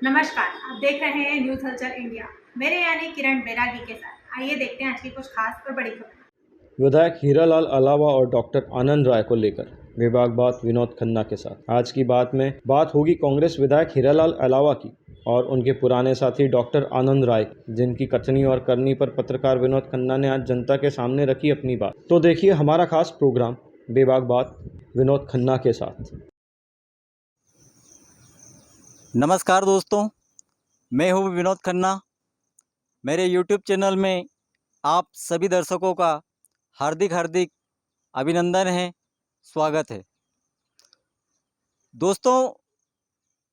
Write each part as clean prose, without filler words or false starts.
नमस्कार, आप देख रहे हैं न्यूज हलचल इंडिया। मेरे यानी किरण बैरागी के साथ आइए देखते हैं आज की कुछ खास और बड़ी खबर। विधायक हीरालाल अलावा और डॉक्टर आनंद राय को लेकर विभागवाद विनोद खन्ना के साथ आज की बात में बात होगी कांग्रेस विधायक हीरालाल अलावा की और उनके पुराने साथी डॉक्टर आनंद राय, जिनकी कथनी और करनी पर पत्रकार विनोद खन्ना ने आज जनता के सामने रखी अपनी बात। तो देखिए हमारा खास प्रोग्राम विभागवाद विनोद खन्ना के साथ। नमस्कार दोस्तों, मैं हूँ विनोद खन्ना। मेरे यूट्यूब चैनल में आप सभी दर्शकों का हार्दिक हार्दिक अभिनंदन है, स्वागत है। दोस्तों,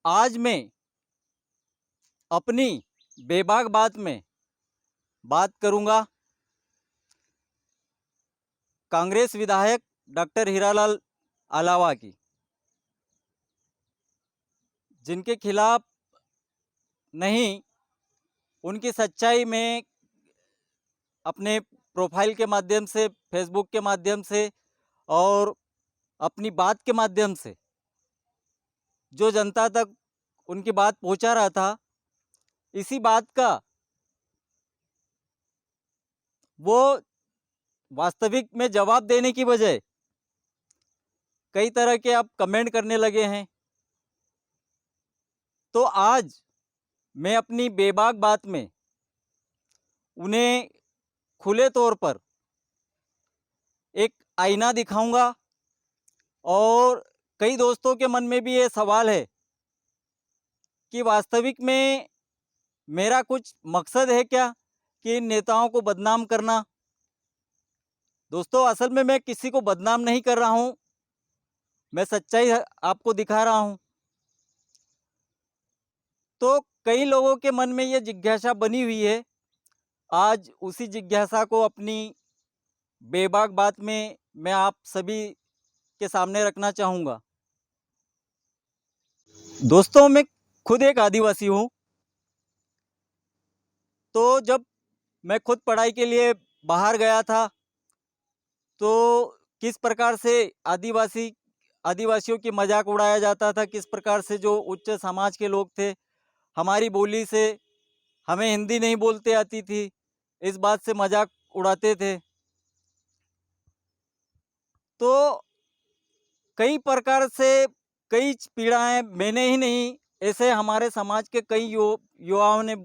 आज मैं अपनी बेबाक बात में बात करूँगा कांग्रेस विधायक डॉक्टर हीरालाल अलावा की, जिनके खिलाफ नहीं, उनकी सच्चाई में अपने प्रोफाइल के माध्यम से, फेसबुक के माध्यम से और अपनी बात के माध्यम से जो जनता तक उनकी बात पहुंचा रहा था, इसी बात का वो वास्तविक में जवाब देने की बजाय कई तरह के अब कमेंट करने लगे हैं। तो आज मैं अपनी बेबाक बात में उन्हें खुले तौर पर एक आईना दिखाऊंगा और कई दोस्तों के मन में भी ये सवाल है कि वास्तविक में मेरा कुछ मकसद है क्या कि इन नेताओं को बदनाम करना। दोस्तों, असल में मैं किसी को बदनाम नहीं कर रहा हूं, मैं सच्चाई आपको दिखा रहा हूं। तो कई लोगों के मन में ये जिज्ञासा बनी हुई है। आज उसी जिज्ञासा को अपनी बेबाक बात में मैं आप सभी के सामने रखना चाहूँगा। दोस्तों, मैं खुद एक आदिवासी हूँ। तो जब मैं खुद पढ़ाई के लिए बाहर गया था, तो किस प्रकार से आदिवासियों की मजाक उड़ाया जाता था, किस प्रकार से जो उच्च समाज के लोग थे, हमारी बोली से, हमें हिंदी नहीं बोलते आती थी, इस बात से मजाक उड़ाते थे। तो कई प्रकार से कई पीड़ाएं मैंने ही नहीं, ऐसे हमारे समाज के कई युवाओं ने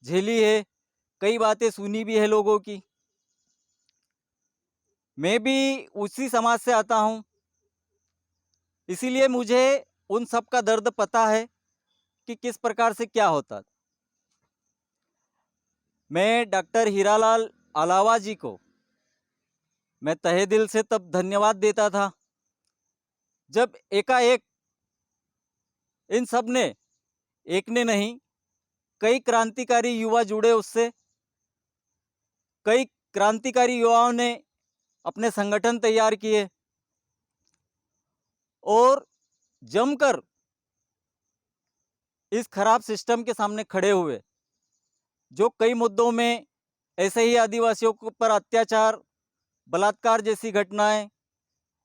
झेली है, कई बातें सुनी भी है लोगों की। मैं भी उसी समाज से आता हूं, इसीलिए मुझे उन सब का दर्द पता है कि किस प्रकार से क्या होता। मैं डॉक्टर हीरालाल अलावा जी को मैं तहे दिल से तब धन्यवाद देता था जब एकाएक इन सब ने, एक ने नहीं, कई क्रांतिकारी युवा जुड़े उससे। कई क्रांतिकारी युवाओं ने अपने संगठन तैयार किए और जमकर इस खराब सिस्टम के सामने खड़े हुए, जो कई मुद्दों में ऐसे ही आदिवासियों पर अत्याचार, बलात्कार जैसी घटनाएं,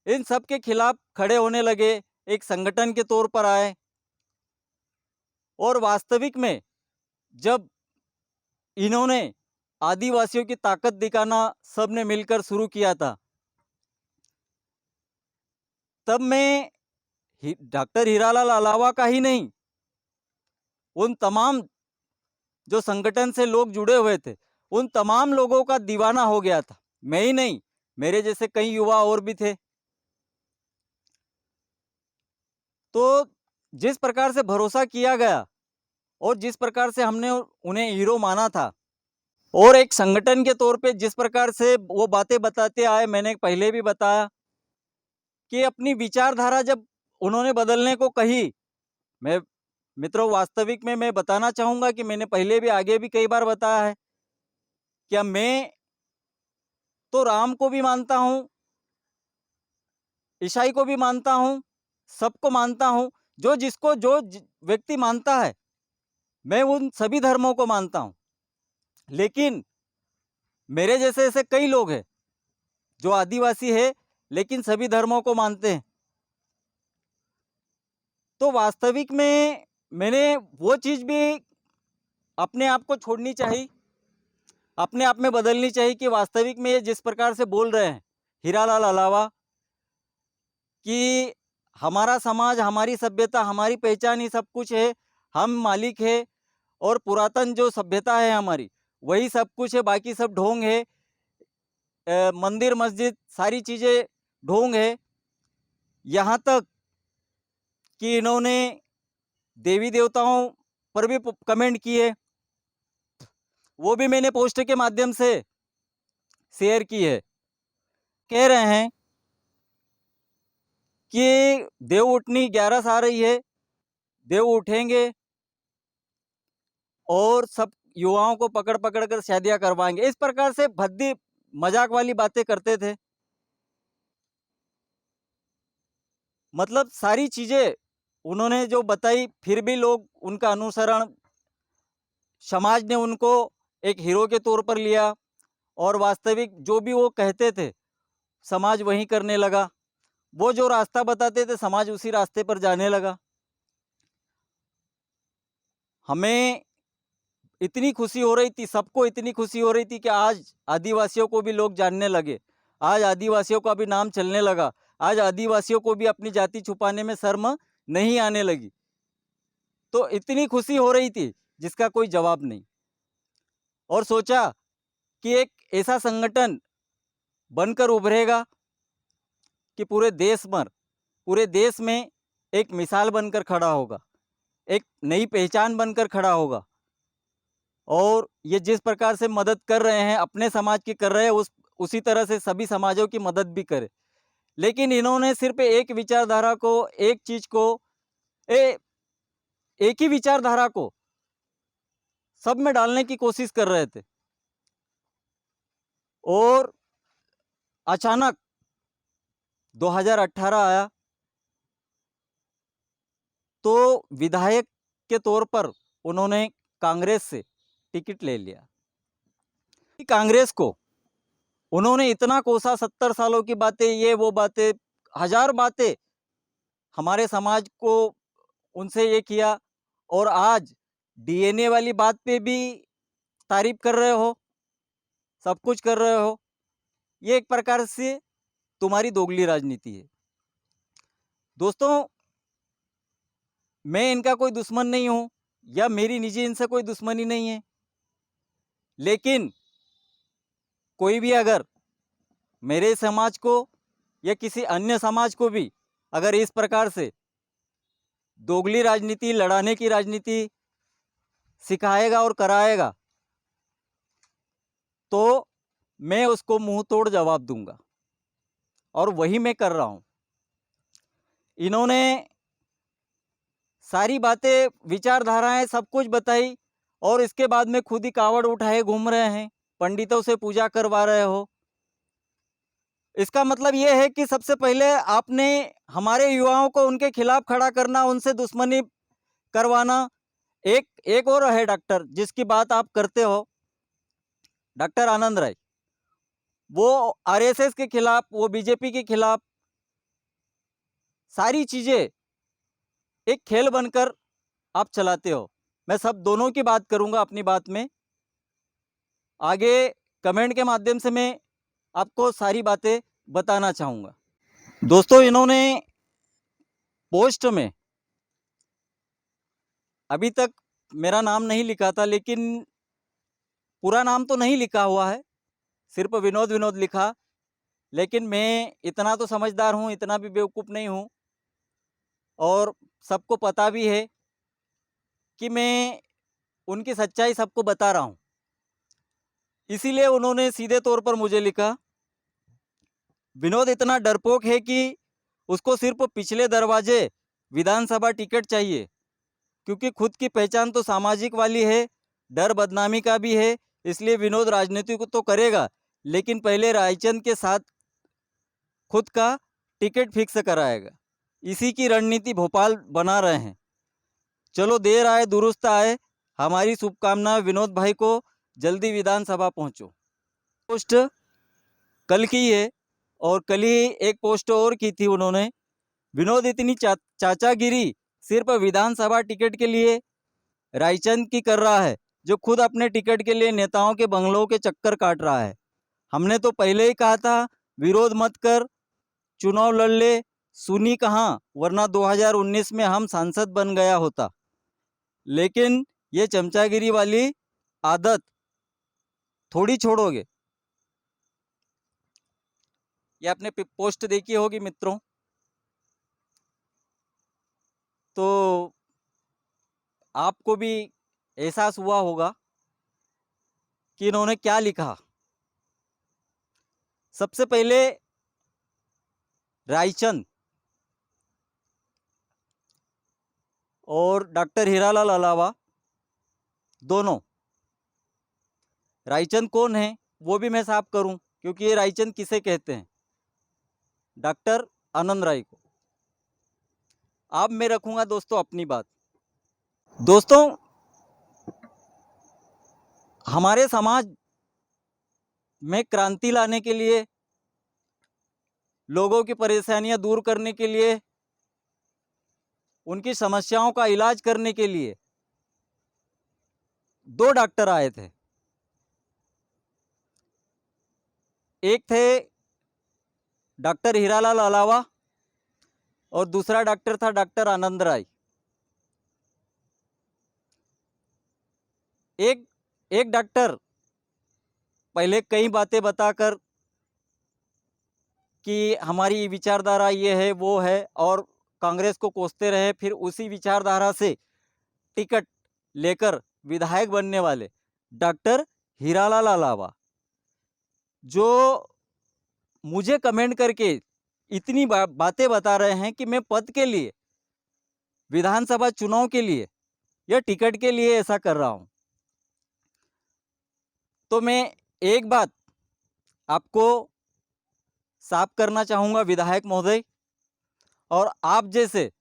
इन सब के खिलाफ खड़े होने लगे, एक संगठन के तौर पर आए। और वास्तविक में जब इन्होंने आदिवासियों की ताकत दिखाना सबने मिलकर शुरू किया था, तब मैं डॉक्टर हीरालाल अलावा का ही नहीं, उन तमाम जो संगठन से लोग जुड़े हुए थे, उन तमाम लोगों का दीवाना हो गया था। मैं ही नहीं, मेरे जैसे कई युवा और भी थे। तो जिस प्रकार से भरोसा किया गया और जिस प्रकार से हमने उन्हें हीरो माना था, और एक संगठन के तौर पे जिस प्रकार से वो बातें बताते आए, मैंने पहले भी बताया कि अपनी विचारधारा जब उन्होंने बदलने को कही, मैं मित्रों वास्तविक में मैं बताना चाहूँगा कि मैंने पहले भी, आगे भी कई बार बताया है, क्या मैं तो राम को भी मानता हूँ, ईसाई को भी मानता हूँ, सबको मानता हूँ। जो जिसको जो व्यक्ति मानता है, मैं उन सभी धर्मों को मानता हूँ। लेकिन मेरे जैसे ऐसे कई लोग हैं जो आदिवासी है लेकिन सभी धर्मों को मानते हैं। तो वास्तविक में मैंने वो चीज़ भी अपने आप को छोड़नी चाहिए, अपने आप में बदलनी चाहिए कि वास्तविक में ये जिस प्रकार से बोल रहे हैं हीरालाल अलावा कि हमारा समाज, हमारी सभ्यता, हमारी पहचान ही सब कुछ है, हम मालिक है और पुरातन जो सभ्यता है हमारी वही सब कुछ है, बाकी सब ढोंग है। मंदिर मस्जिद सारी चीज़ें ढोंग है। यहाँ तक कि इन्होंने देवी देवताओं पर भी कमेंट किए, वो भी मैंने पोस्ट के माध्यम से शेयर की है। कह रहे हैं कि देव उठनी 11 आ रही है, देव उठेंगे और सब युवाओं को पकड़ पकड़ कर शादियां करवाएंगे। इस प्रकार से भद्दी मजाक वाली बातें करते थे। मतलब सारी चीजें उन्होंने जो बताई, फिर भी लोग उनका अनुसरण, समाज ने उनको एक हीरो के तौर पर लिया और वास्तविक जो भी वो कहते थे समाज वही करने लगा। वो जो रास्ता बताते थे समाज उसी रास्ते पर जाने लगा। हमें इतनी खुशी हो रही थी, सबको इतनी खुशी हो रही थी कि आज आदिवासियों को भी लोग जानने लगे, आज आदिवासियों का भी नाम चलने लगा, आज आदिवासियों को भी अपनी जाति छुपाने में शर्म नहीं आने लगी। तो इतनी खुशी हो रही थी जिसका कोई जवाब नहीं। और सोचा कि एक ऐसा संगठन बनकर उभरेगा कि पूरे देश में एक मिसाल बनकर खड़ा होगा, एक नई पहचान बनकर खड़ा होगा। और ये जिस प्रकार से मदद कर रहे हैं, अपने समाज की कर रहे हैं, उसी तरह से सभी समाजों की मदद भी करें। लेकिन इन्होंने सिर्फ एक विचारधारा को, एक चीज को, एक ही विचारधारा को सब में डालने की कोशिश कर रहे थे। और अचानक 2018 आया तो विधायक के तौर पर उन्होंने कांग्रेस से टिकट ले लिया। कांग्रेस को उन्होंने इतना कोसा, 70 सालों की बातें, ये वो बातें, हजार बातें हमारे समाज को उनसे ये किया। और आज डीएनए वाली बात पे भी तारीफ कर रहे हो, सब कुछ कर रहे हो। ये एक प्रकार से तुम्हारी दोगली राजनीति है। दोस्तों, मैं इनका कोई दुश्मन नहीं हूं या मेरी निजी इनसे कोई दुश्मनी नहीं है, लेकिन कोई भी अगर मेरे समाज को या किसी अन्य समाज को भी अगर इस प्रकार से दोगली राजनीति, लड़ाने की राजनीति सिखाएगा और कराएगा तो मैं उसको मुंह तोड़ जवाब दूंगा। और वही मैं कर रहा हूं। इन्होंने सारी बातें, विचारधाराएं सब कुछ बताई और इसके बाद में खुद ही कावड़ उठाए घूम रहे हैं, पंडितों से पूजा करवा रहे हो। इसका मतलब यह है कि सबसे पहले आपने हमारे युवाओं को उनके खिलाफ खड़ा करना, उनसे दुश्मनी करवाना। एक और है डॉक्टर जिसकी बात आप करते हो, डॉक्टर आनंद राय। वो आरएसएस के खिलाफ, वो बीजेपी के खिलाफ, सारी चीजें एक खेल बनकर आप चलाते हो। मैं सब दोनों की बात करूंगा अपनी बात में। आगे कमेंट के माध्यम से मैं आपको सारी बातें बताना चाहूँगा। दोस्तों, इन्होंने पोस्ट में अभी तक मेरा नाम नहीं लिखा था, लेकिन पूरा नाम तो नहीं लिखा हुआ है, सिर्फ विनोद विनोद लिखा। लेकिन मैं इतना तो समझदार हूँ, इतना भी बेवकूफ़ नहीं हूँ, और सबको पता भी है कि मैं उनकी सच्चाई सबको बता रहा हूँ। इसीलिए उन्होंने सीधे तौर पर मुझे लिखा, विनोद इतना डरपोक है कि उसको सिर्फ पिछले दरवाजे विधानसभा टिकट चाहिए, क्योंकि खुद की पहचान तो सामाजिक वाली है, डर बदनामी का भी है। इसलिए विनोद राजनीति को तो करेगा, लेकिन पहले रायचंद के साथ खुद का टिकट फिक्स कराएगा। इसी की रणनीति भोपाल बना रहे हैं। चलो, देर आए दुरुस्त आए। हमारी शुभकामनाएं विनोद भाई को, जल्दी विधानसभा पहुंचो। पोस्ट कल की है और कल ही एक पोस्ट और की थी उन्होंने, विनोद इतनी चाचागिरी सिर्फ विधानसभा टिकट के लिए रायचंद की कर रहा है, जो खुद अपने टिकट के लिए नेताओं के बंगलों के चक्कर काट रहा है। हमने तो पहले ही कहा था विरोध मत कर, चुनाव लड़ ले, सुनी कहाँ, वरना 2019 में हम सांसद बन गया होता। लेकिन ये चमचागिरी वाली आदत थोड़ी छोड़ोगे। ये आपने पोस्ट देखी होगी मित्रों, तो आपको भी एहसास हुआ होगा कि इन्होंने क्या लिखा। सबसे पहले रायचंद और डॉक्टर हीरालाल अलावा दोनों, रायचंद कौन है वो भी मैं साफ करूं, क्योंकि ये रायचंद किसे कहते हैं, डॉक्टर आनंद राय को। अब मैं रखूंगा दोस्तों अपनी बात। दोस्तों, हमारे समाज में क्रांति लाने के लिए, लोगों की परेशानियां दूर करने के लिए, उनकी समस्याओं का इलाज करने के लिए 2 डॉक्टर आए थे। एक थे डॉक्टर हीरालाल अलावा और दूसरा डॉक्टर था डॉक्टर आनंद राय। एक डॉक्टर पहले कई बातें बताकर कि हमारी विचारधारा ये है वो है और कांग्रेस को कोसते रहे, फिर उसी विचारधारा से टिकट लेकर विधायक बनने वाले डॉक्टर हीरालाल अलावा, जो मुझे कमेंट करके इतनी बातें बता रहे हैं कि मैं पद के लिए, विधानसभा चुनाव के लिए या टिकट के लिए ऐसा कर रहा हूं। तो मैं एक बात आपको साफ करना चाहूँगा विधायक महोदय, और आप जैसे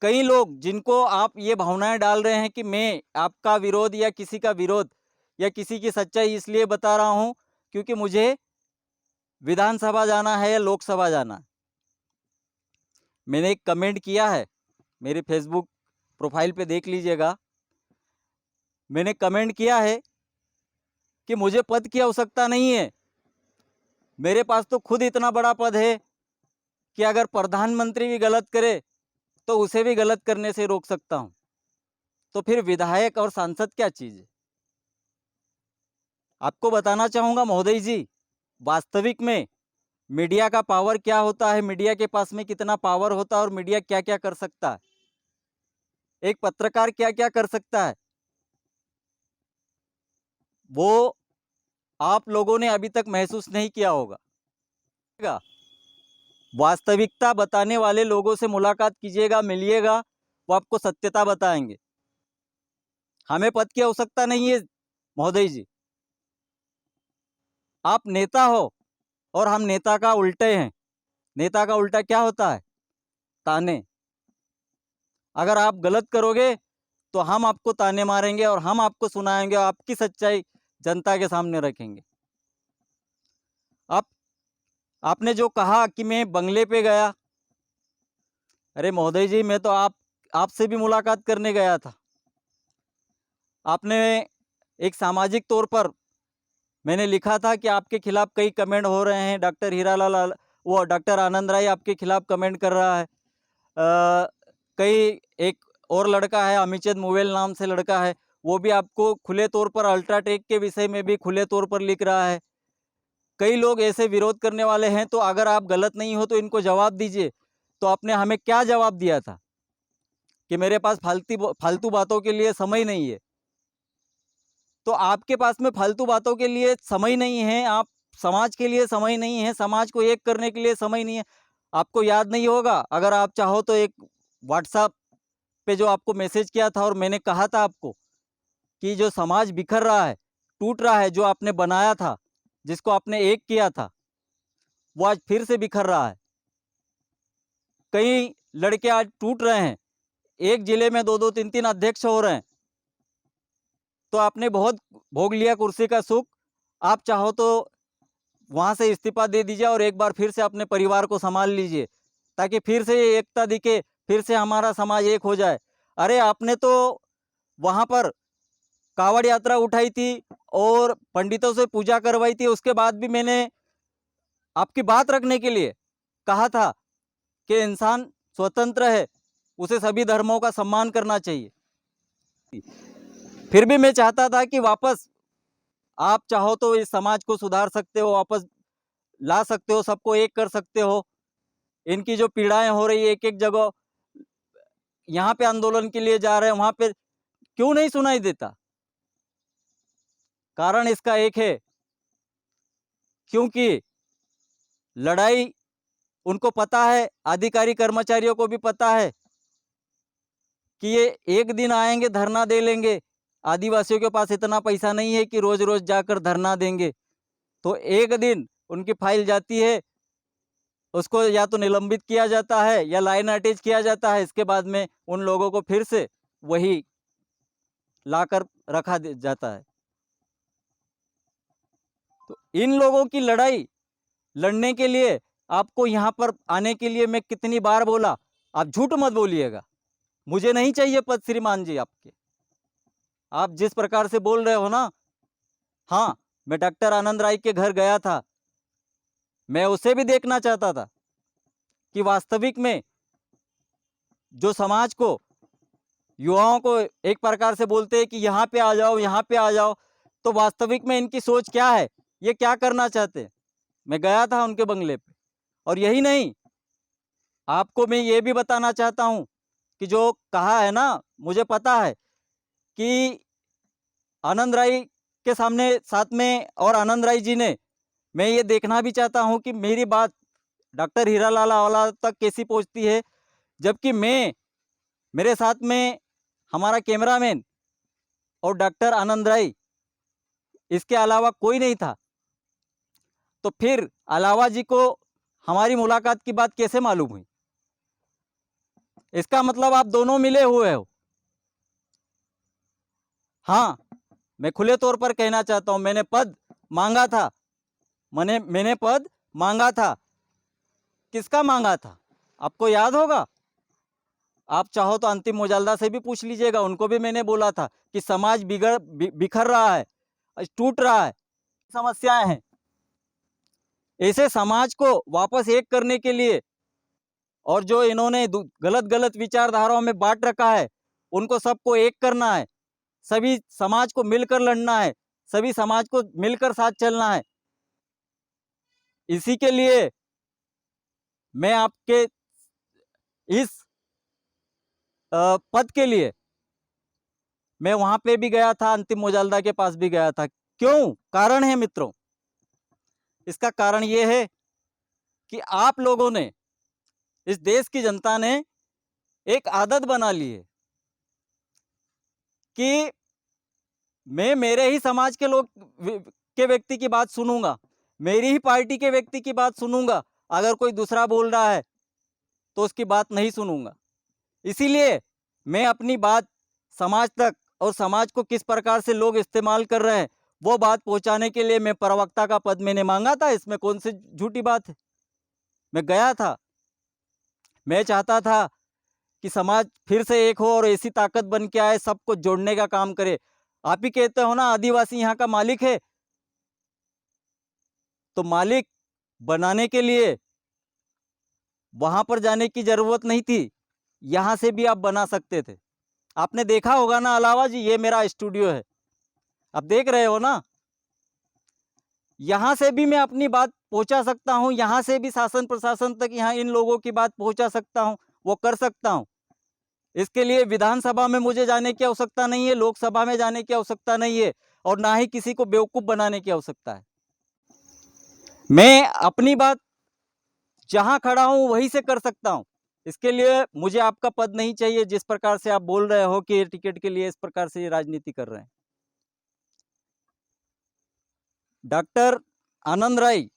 कई लोग जिनको आप ये भावनाएं डाल रहे हैं कि मैं आपका विरोध या किसी का विरोध या किसी की सच्चाई इसलिए बता रहा हूं क्योंकि मुझे विधानसभा जाना है या लोकसभा जाना है। मैंने एक कमेंट किया है, मेरे फेसबुक प्रोफाइल पे देख लीजिएगा। मैंने कमेंट किया है कि मुझे पद की आवश्यकता नहीं है, मेरे पास तो खुद इतना बड़ा पद है कि अगर प्रधानमंत्री भी गलत करे तो उसे भी गलत करने से रोक सकता हूं। तो फिर विधायक और सांसद क्या चीज है? आपको बताना चाहूंगा महोदय जी, वास्तविक में मीडिया का पावर क्या होता है, मीडिया के पास में कितना पावर होता है और मीडिया क्या क्या कर सकता है, एक पत्रकार क्या क्या कर सकता है, वो आप लोगों ने अभी तक महसूस नहीं किया होगा। वास्तविकता बताने वाले लोगों से मुलाकात कीजिएगा, मिलिएगा, वो आपको सत्यता बताएंगे। हमें पद की आवश्यकता नहीं है महोदय जी। आप नेता हो और हम नेता का उल्टे हैं। नेता का उल्टा क्या होता है? ताने। अगर आप गलत करोगे तो हम आपको ताने मारेंगे और हम आपको सुनाएंगे और आपकी सच्चाई जनता के सामने रखेंगे। आपने जो कहा कि मैं बंगले पे गया, अरे महोदय जी, मैं तो आपसे भी मुलाकात करने गया था। आपने एक सामाजिक तौर पर, मैंने लिखा था कि आपके खिलाफ कई कमेंट हो रहे हैं, डॉक्टर हीरालाल वो डॉक्टर आनंद राय आपके खिलाफ कमेंट कर रहा है। कई एक और लड़का है, अमिचंद मुवेल नाम से लड़का है, वो भी आपको खुले तौर पर अल्ट्राटेक के विषय में भी खुले तौर पर लिख रहा है। कई लोग ऐसे विरोध करने वाले हैं, तो अगर आप गलत नहीं हो तो इनको जवाब दीजिए। तो आपने हमें क्या जवाब दिया था कि मेरे पास फालतू बातों के लिए समय नहीं है। तो आपके पास में फालतू बातों के लिए समय नहीं है, आप समाज के लिए समय नहीं है, समाज को एक करने के लिए समय नहीं है। आपको याद नहीं होगा, अगर आप चाहो तो एक व्हाट्सएप पे जो आपको मैसेज किया था और मैंने कहा था आपको कि जो समाज बिखर रहा है, टूट रहा है, जो आपने बनाया था, जिसको आपने एक किया था, वो आज फिर से बिखर रहा है। कई लड़के आज टूट रहे हैं, एक जिले में 2-2 3-3 अध्यक्ष हो रहे हैं। तो आपने बहुत भोग लिया कुर्सी का सुख, आप चाहो तो वहां से इस्तीफा दे दीजिए और एक बार फिर से अपने परिवार को संभाल लीजिए, ताकि फिर से ये एकता दिखे, फिर से हमारा समाज एक हो जाए। अरे आपने तो वहाँ पर कावड़ यात्रा उठाई थी और पंडितों से पूजा करवाई थी, उसके बाद भी मैंने आपकी बात रखने के लिए कहा था कि इंसान स्वतंत्र है, उसे सभी धर्मों का सम्मान करना चाहिए। फिर भी मैं चाहता था कि वापस आप चाहो तो इस समाज को सुधार सकते हो, वापस ला सकते हो, सबको एक कर सकते हो। इनकी जो पीड़ाएं हो रही है एक एक जगह, यहाँ पे आंदोलन के लिए जा रहे हैं, वहां पे क्यों नहीं सुनाई देता? कारण इसका एक है, क्योंकि लड़ाई उनको पता है, अधिकारी कर्मचारियों को भी पता है कि ये एक दिन आएंगे धरना दे लेंगे। आदिवासियों के पास इतना पैसा नहीं है कि रोज रोज जाकर धरना देंगे। तो एक दिन उनकी फाइल जाती है, उसको या तो निलंबित किया जाता है या लाइन अटैच किया जाता है। इसके बाद में उन लोगों को फिर से वही लाकर रखा जाता है। तो इन लोगों की लड़ाई लड़ने के लिए आपको यहाँ पर आने के लिए मैं कितनी बार बोला, आप झूठ मत बोलिएगा। मुझे नहीं चाहिए पद श्रीमान जी आपके। आप जिस प्रकार से बोल रहे हो ना, हाँ, मैं डॉक्टर आनंद राय के घर गया था, मैं उसे भी देखना चाहता था कि वास्तविक में जो समाज को, युवाओं को एक प्रकार से बोलते हैं कि यहाँ पे आ जाओ, यहाँ पे आ जाओ, तो वास्तविक में इनकी सोच क्या है, ये क्या करना चाहते हैं। मैं गया था उनके बंगले पे, और यही नहीं, आपको मैं ये भी बताना चाहता हूँ कि जो कहा है ना, मुझे पता है कि आनंद राय के सामने साथ में और आनंद राय जी ने, मैं ये देखना भी चाहता हूँ कि मेरी बात डॉक्टर हीरालाल आवाला तक कैसी पहुँचती है। जबकि मेरे साथ में हमारा कैमरामैन और डॉक्टर आनंद राय, इसके अलावा कोई नहीं था। तो फिर अलावा जी को हमारी मुलाकात की बात कैसे मालूम हुई? इसका मतलब आप दोनों मिले हुए हो। हाँ, मैं खुले तौर पर कहना चाहता हूं, मैंने पद मांगा था। मैंने पद मांगा था। किसका मांगा था आपको याद होगा? आप चाहो तो अंतिम मोजाल्दा से भी पूछ लीजिएगा, उनको भी मैंने बोला था कि समाज बिखर रहा है, टूट रहा है, समस्याएं हैं। ऐसे समाज को वापस एक करने के लिए, और जो इन्होंने गलत गलत विचारधाराओं में बांट रखा है, उनको सबको एक करना है। सभी समाज को मिलकर लड़ना है, सभी समाज को मिलकर साथ चलना है। इसी के लिए मैं आपके इस पद के लिए मैं वहां पे भी गया था, अंतिम मोजाल्दा के पास भी गया था। क्यों? कारण है मित्रों। इसका कारण यह है कि आप लोगों ने, इस देश की जनता ने एक आदत बना ली है कि मैं मेरे ही समाज के लोग के व्यक्ति की बात सुनूंगा, मेरी ही पार्टी के व्यक्ति की बात सुनूंगा, अगर कोई दूसरा बोल रहा है तो उसकी बात नहीं सुनूंगा। इसीलिए मैं अपनी बात समाज तक, और समाज को किस प्रकार से लोग इस्तेमाल कर रहे हैं, वो बात पहुंचाने के लिए मैं प्रवक्ता का पद मैंने मांगा था। इसमें कौन सी झूठी बात है? मैं गया था, मैं चाहता था कि समाज फिर से एक हो और ऐसी ताकत बन के आए, सबको जोड़ने का काम करे। आप ही कहते हो ना आदिवासी यहाँ का मालिक है, तो मालिक बनाने के लिए वहां पर जाने की जरूरत नहीं थी, यहां से भी आप बना सकते थे। आपने देखा होगा ना अलावा जी, ये मेरा स्टूडियो है, आप देख रहे हो ना। यहां से भी मैं अपनी बात पहुंचा सकता हूं, यहां से भी शासन प्रशासन तक यहाँ इन लोगों की बात पहुंचा सकता हूं, वो कर सकता हूं। इसके लिए विधानसभा में मुझे जाने की आवश्यकता नहीं है, लोकसभा में जाने की आवश्यकता नहीं है, और ना ही किसी को बेवकूफ बनाने की आवश्यकता है। मैं अपनी बात जहां खड़ा हूं वहीं से कर सकता हूं। इसके लिए मुझे आपका पद नहीं चाहिए, जिस प्रकार से आप बोल रहे हो कि टिकट के लिए इस प्रकार से राजनीति कर रहे हैं। डॉक्टर आनंद राय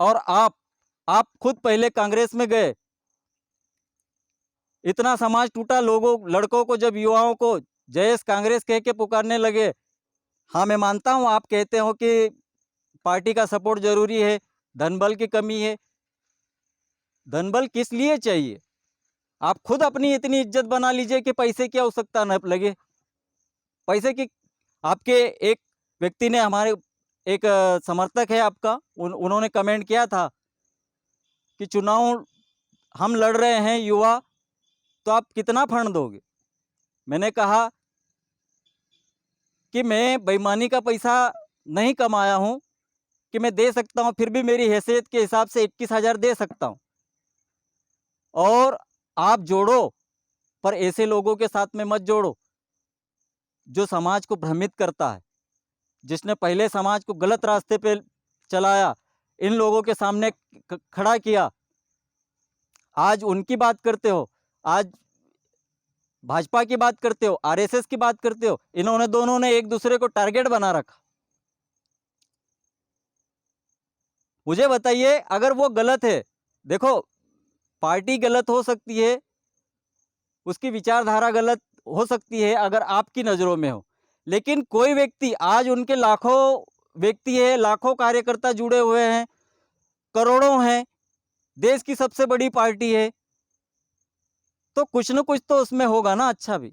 और आप खुद पहले कांग्रेस में गए, इतना समाज टूटा, लोगों लड़कों को जब युवाओं को जयेश कांग्रेस कह के पुकारने लगे। हाँ, मैं मानता हूं आप कहते हो कि पार्टी का सपोर्ट जरूरी है, धनबल की कमी है। धनबल किस लिए चाहिए? आप खुद अपनी इतनी इज्जत बना लीजिए कि पैसे की आवश्यकता न लगे। पैसे की आपके एक व्यक्ति ने हमारे एक समर्थक है आपका, उन्होंने कमेंट किया था कि चुनाव हम लड़ रहे हैं युवा, तो आप कितना फंड दोगे? मैंने कहा कि मैं बेईमानी का पैसा नहीं कमाया हूं कि मैं दे सकता हूं, फिर भी मेरी हैसियत के हिसाब से 21,000 दे सकता हूं। और आप जोड़ो, पर ऐसे लोगों के साथ में मत जोड़ो जो समाज को भ्रमित करता है, जिसने पहले समाज को गलत रास्ते पे चलाया, इन लोगों के सामने खड़ा किया। आज उनकी बात करते हो, आज भाजपा की बात करते हो, आरएसएस की बात करते हो। इन्होंने दोनों ने एक दूसरे को टारगेट बना रखा। मुझे बताइए, अगर वो गलत है, देखो पार्टी गलत हो सकती है, उसकी विचारधारा गलत हो सकती है अगर आपकी नज़रों में हो, लेकिन कोई व्यक्ति, आज उनके लाखों व्यक्ति है, लाखों कार्यकर्ता जुड़े हुए हैं, करोड़ों हैं, देश की सबसे बड़ी पार्टी है, तो कुछ न कुछ तो उसमें होगा ना अच्छा भी।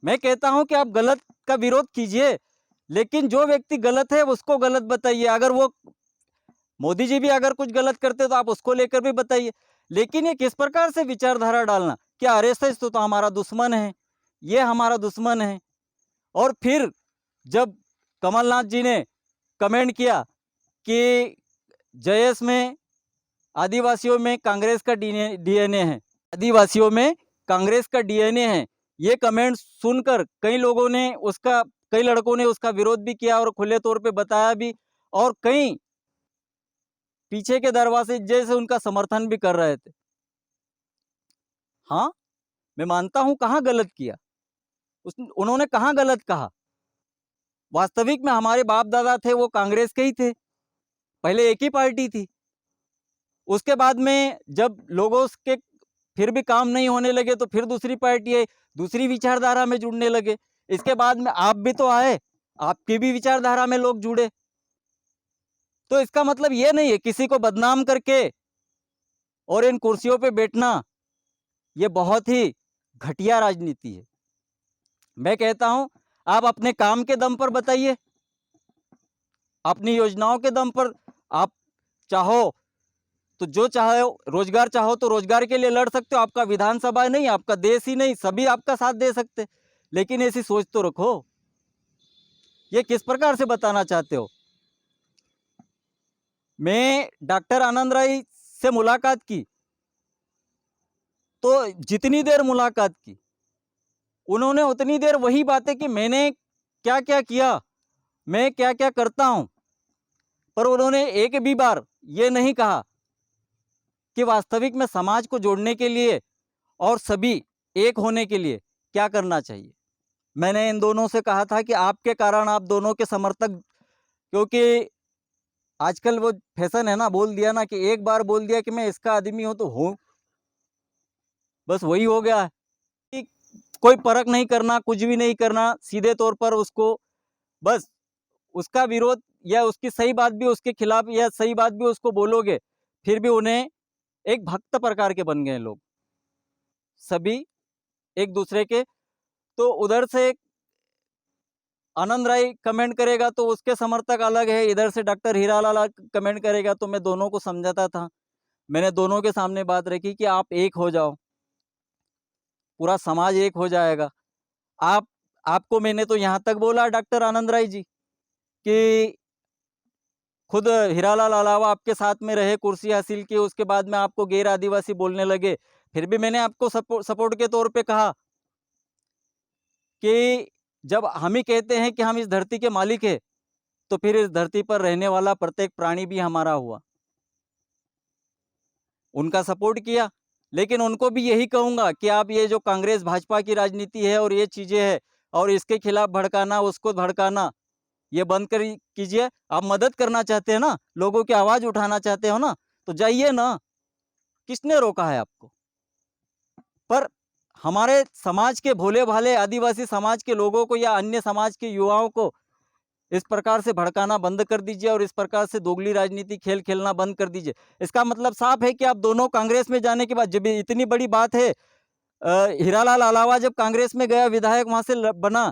मैं कहता हूं कि आप गलत का विरोध कीजिए, लेकिन जो व्यक्ति गलत है उसको गलत बताइए। अगर वो मोदी जी भी अगर कुछ गलत करते तो आप उसको लेकर भी बताइए। लेकिन ये किस प्रकार से विचारधारा डालना कि आरएसएस तो हमारा दुश्मन है, ये हमारा दुश्मन है। और फिर जब कमलनाथ जी ने कमेंट किया कि जयेश में आदिवासियों में कांग्रेस का डीएनए है, आदिवासियों में कांग्रेस का डीएनए है, ये कमेंट सुनकर कई लड़कों ने उसका विरोध भी किया और खुले तौर पे बताया भी, और कई पीछे के दरवाजे जैसे उनका समर्थन भी कर रहे थे। हाँ, मैं मानता हूं कहां गलत किया, उन्होंने कहां गलत कहा। वास्तविक में हमारे बाप दादा थे वो कांग्रेस के ही थे, पहले एक ही पार्टी थी। उसके बाद में जब लोगों के फिर भी काम नहीं होने लगे तो फिर दूसरी पार्टी आई, दूसरी विचारधारा में जुड़ने लगे। इसके बाद में आप भी तो आए, आपकी भी विचारधारा में लोग जुड़े। तो इसका मतलब ये नहीं है किसी को बदनाम करके और इन कुर्सियों पे बैठना, ये बहुत ही घटिया राजनीति है। मैं कहता हूं आप अपने काम के दम पर बताइए, अपनी योजनाओं के दम पर। आप चाहो तो जो चाहो, रोजगार चाहो तो रोजगार के लिए लड़ सकते हो। आपका विधानसभा नहीं, आपका देश ही नहीं, सभी आपका साथ दे सकते, लेकिन ऐसी सोच तो रखो। ये किस प्रकार से बताना चाहते हो? मैं डॉक्टर आनंद राय से मुलाकात की, तो जितनी देर मुलाकात की उन्होंने उतनी देर वही बातें कि मैंने क्या क्या किया, मैं क्या क्या करता हूं, पर उन्होंने एक भी बार ये नहीं कहा कि वास्तविक में समाज को जोड़ने के लिए और सभी एक होने के लिए क्या करना चाहिए। मैंने इन दोनों से कहा था कि आपके कारण आप दोनों के समर्थक, क्योंकि आजकल वो फैशन है ना, बोल दिया ना कि एक बार बोल दिया कि मैं इसका आदमी हूं तो हूं, बस वही हो गया है कि कोई परख नहीं करना, कुछ भी नहीं करना, सीधे तौर पर उसको बस उसका विरोध या उसकी सही बात भी उसके खिलाफ या सही बात भी उसको बोलोगे, फिर भी उन्हें एक भक्त प्रकार के बन गए लोग सभी एक दूसरे के। तो उधर से आनंद राय कमेंट करेगा तो उसके समर्थक अलग है, इधर से डॉक्टर हीरालाल कमेंट करेगा, तो मैं दोनों को समझाता था। मैंने दोनों के सामने बात रखी कि आप एक हो जाओ, पूरा समाज एक हो जाएगा। आप आपको मैंने तो यहाँ तक बोला डॉक्टर आनंद राय जी कि खुद हीरालाल अलावा आपके साथ में रहे, कुर्सी हासिल की, उसके बाद में आपको गैर आदिवासी बोलने लगे, फिर भी मैंने आपको सपोर्ट के तौर पे कहा कि जब हम ही कहते हैं कि हम इस धरती के मालिक हैं, तो फिर इस धरती पर रहने वाला प्रत्येक प्राणी भी हमारा हुआ। उनका सपोर्ट किया, लेकिन उनको भी यही कहूंगा कि आप ये जो कांग्रेस भाजपा की राजनीति है और ये चीजें हैं और इसके खिलाफ भड़काना, उसको भड़काना, ये बंद कर कीजिए। आप मदद करना चाहते हैं ना, लोगों की आवाज उठाना चाहते हो ना, तो जाइए ना, किसने रोका है आपको? पर हमारे समाज के भोले भाले आदिवासी समाज के लोगों को या अन्य समाज के युवाओं को इस प्रकार से भड़काना बंद कर दीजिए और इस प्रकार से दोगली राजनीति खेल खेलना बंद कर दीजिए। इसका मतलब साफ है कि आप दोनों कांग्रेस में जाने के बाद, जब इतनी बड़ी बात है, हीरालाल अलावा जब कांग्रेस में गया, विधायक वहां से बना,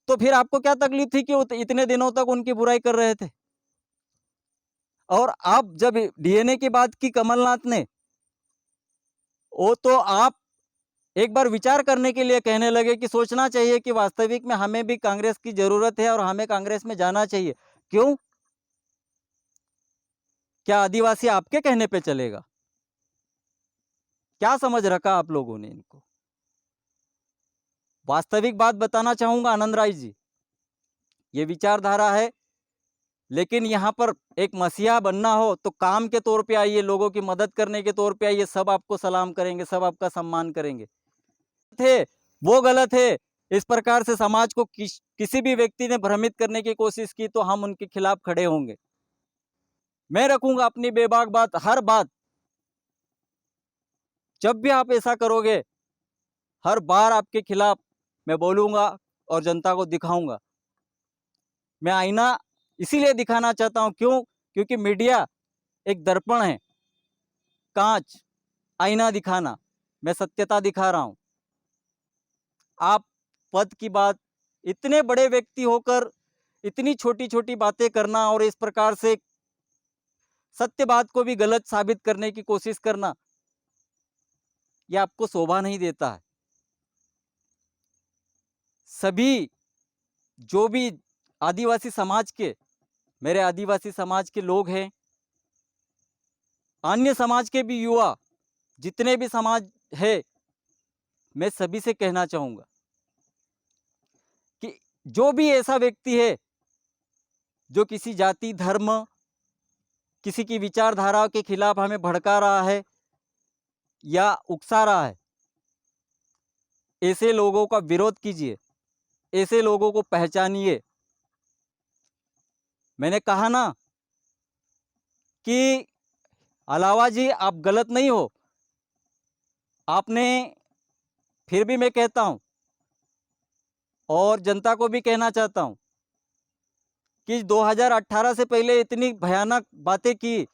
तो फिर आपको क्या तकलीफ थी कि वो इतने दिनों तक उनकी बुराई कर रहे थे? और आप जब डीएनए की बात की कमलनाथ ने, वो तो आप एक बार विचार करने के लिए कहने लगे कि सोचना चाहिए कि वास्तविक में हमें भी कांग्रेस की जरूरत है और हमें कांग्रेस में जाना चाहिए। क्यों? क्या आदिवासी आपके कहने पे चलेगा? क्या समझ रखा आप लोगों ने इनको? वास्तविक बात बताना चाहूंगा आनंद राय जी, ये विचारधारा है, लेकिन यहाँ पर एक मसीहा बनना हो तो काम के तौर पे आइए, लोगों की मदद करने के तौर पे आइए, सब आपको सलाम करेंगे, सब आपका सम्मान करेंगे। थे वो गलत है। इस प्रकार से समाज को किसी भी व्यक्ति ने भ्रमित करने की कोशिश की तो हम उनके खिलाफ खड़े होंगे। मैं रखूंगा अपनी बेबाक बात, हर बात। जब भी आप ऐसा करोगे, हर बार आपके खिलाफ मैं बोलूंगा और जनता को दिखाऊंगा। मैं आईना इसीलिए दिखाना चाहता हूं, क्यों? क्योंकि मीडिया एक दर्पण है, कांच, आईना दिखाना। मैं सत्यता दिखा रहा हूं। आप पद की बात, इतने बड़े व्यक्ति होकर इतनी छोटी छोटी बातें करना और इस प्रकार से सत्य बात को भी गलत साबित करने की कोशिश करना, यह आपको शोभा नहीं देता है। सभी जो भी आदिवासी समाज के, मेरे आदिवासी समाज के लोग हैं, अन्य समाज के भी युवा, जितने भी समाज है, मैं सभी से कहना चाहूंगा कि जो भी ऐसा व्यक्ति है जो किसी जाति, धर्म, किसी की विचारधारा के खिलाफ हमें भड़का रहा है या उकसा रहा है, ऐसे लोगों का विरोध कीजिए, ऐसे लोगों को पहचानिए। मैंने कहा ना कि अलावा जी आप गलत नहीं हो। आपने, फिर भी मैं कहता हूं और जनता को भी कहना चाहता हूं कि 2018 से पहले इतनी भयानक बातें की,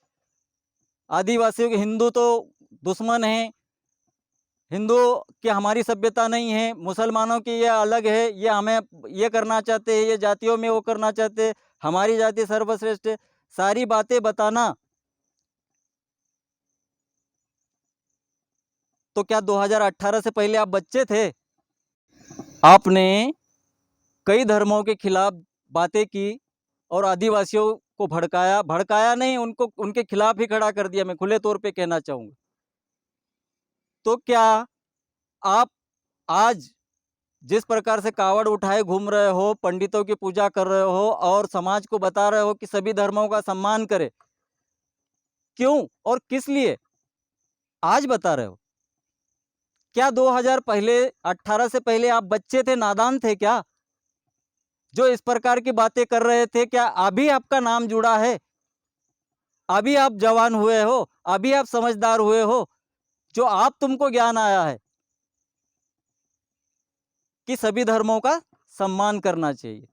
आदिवासियों के, हिंदू तो दुश्मन हैं, हिंदू की हमारी सभ्यता नहीं है, मुसलमानों की ये अलग है, ये हमें ये करना चाहते हैं, ये जातियों में वो करना चाहते हैं, हमारी जाति सर्वश्रेष्ठ है, सारी बातें बताना, तो क्या 2018 से पहले आप बच्चे थे? आपने कई धर्मों के खिलाफ बातें की और आदिवासियों को भड़काया, भड़काया नहीं, उनको उनके खिलाफ ही खड़ा कर दिया। मैं खुले तौर पे कहना चाहूंगा। तो क्या आप आज जिस प्रकार से कावड़ उठाए घूम रहे हो, पंडितों की पूजा कर रहे हो और समाज को बता रहे हो कि सभी धर्मों का सम्मान करे, क्यों और किस लिए आज बता रहे हो? क्या 2018 से पहले आप बच्चे थे, नादान थे क्या, जो इस प्रकार की बातें कर रहे थे? क्या अभी आपका नाम जुड़ा है? अभी आप जवान हुए हो, अभी आप समझदार हुए हो, जो आप तुमको ज्ञान आया है कि सभी धर्मों का सम्मान करना चाहिए,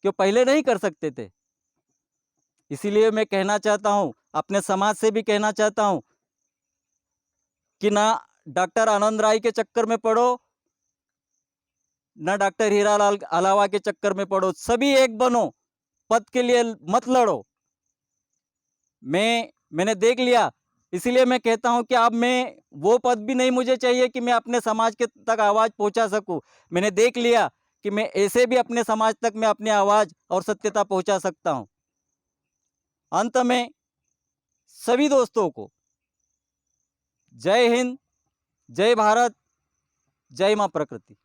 क्यों पहले नहीं कर सकते थे? इसीलिए मैं कहना चाहता हूं, अपने समाज से भी कहना चाहता हूं कि ना डॉक्टर आनंद राय के चक्कर में पड़ो, ना डॉक्टर हीरालाल अलावा के चक्कर में पड़ो, सभी एक बनो, पद के लिए मत लड़ो। मैंने देख लिया, इसीलिए मैं कहता हूं कि अब मैं वो पद भी नहीं मुझे चाहिए कि मैं अपने समाज के तक आवाज पहुंचा सकूं। मैंने देख लिया कि मैं ऐसे भी अपने समाज तक मैं अपनी आवाज और सत्यता पहुंचा सकता हूं। अंत में सभी दोस्तों को जय हिंद, जय भारत, जय मां प्रकृति।